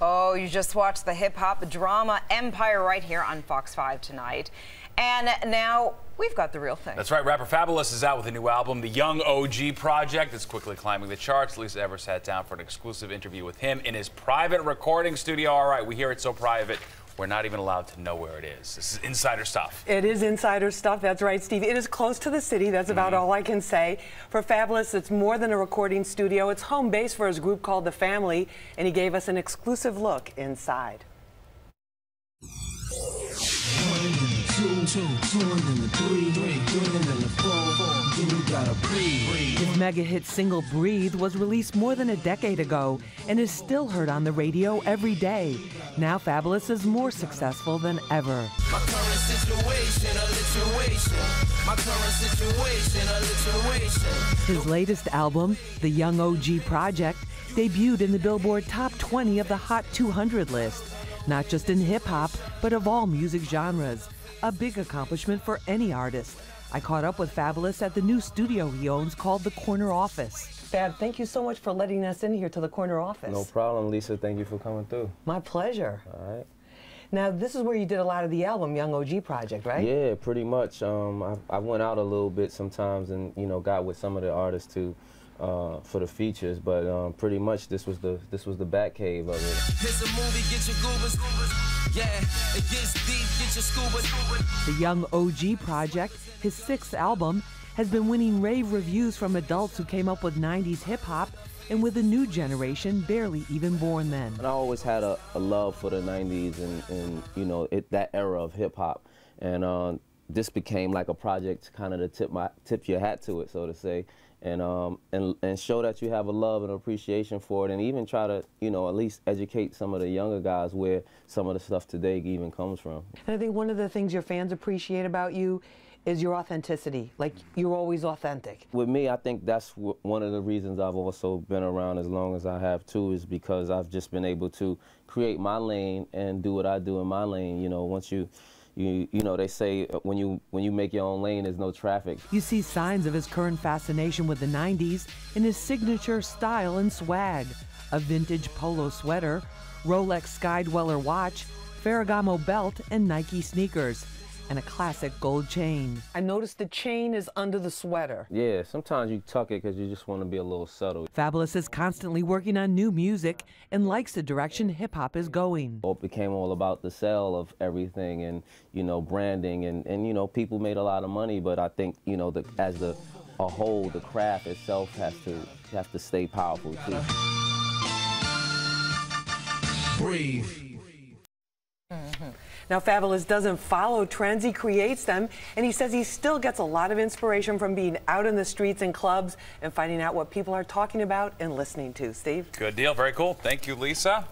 Oh, you just watched the hip-hop drama Empire right here on Fox 5 tonight. And now we've got the real thing. That's right. Rapper Fabolous is out with a new album, The Young OG Project. It's quickly climbing the charts. Lisa ever sat down for an exclusive interview with him in his private recording studio. All right, we hear it's so private, we're not even allowed to know where it is. This is insider stuff. It is insider stuff. That's right, Steve. It is close to the city. That's about all I can say. For Fabolous, it's more than a recording studio. It's home base for his group called The Family, and he gave us an exclusive look inside. His mega hit single Breathe was released more than a decade ago and is still heard on the radio every day. Now Fabolous is more successful than ever. His latest album, The Young OG Project, debuted in the Billboard Top 20 of the Hot 200 list, not just in hip-hop, but of all music genres. A big accomplishment for any artist. I caught up with Fabolous at the new studio he owns called The Corner Office. Fab, thank you so much for letting us in here to The Corner Office. No problem, Lisa. Thank you for coming through. My pleasure. All right. Now, this is where you did a lot of the album, Young OG Project, right? Yeah, pretty much. I went out a little bit sometimes and, you know, got with some of the artists too for the features, but pretty much this was the Batcave of it. Here's a movie, get your goobers. Yeah, it gets deep, get your scuba. The Young OG Project, his sixth album, has been winning rave reviews from adults who came up with 90s hip-hop and with a new generation barely even born then. And I always had a love for the 90s and you know, that era of hip-hop. And this became like a project kind of to tip your hat to it, so to say. And show that you have a love and appreciation for it, and even try to, you know, at least educate some of the younger guys where some of the stuff today even comes from. And I think one of the things your fans appreciate about you is your authenticity. Like, you're always authentic. With me, I think that's one of the reasons I've also been around as long as I have too, is because I've just been able to create my lane and do what I do in my lane. You know, once you know, they say when you make your own lane, there's no traffic. You see signs of his current fascination with the 90s in his signature style and swag. A vintage polo sweater, Rolex Skydweller watch, Ferragamo belt, and Nike sneakers, and a classic gold chain. I noticed the chain is under the sweater. Yeah, sometimes you tuck it because you just want to be a little subtle. Fabolous is constantly working on new music and likes the direction hip-hop is going. It became all about the sale of everything and, you know, branding and you know, people made a lot of money, but I think, you know, as a whole, the craft itself has to stay powerful too. Breathe. Now, Fabolous doesn't follow trends, he creates them, and he says he still gets a lot of inspiration from being out in the streets and clubs and finding out what people are talking about and listening to. Steve? Good deal. Very cool. Thank you, Lisa.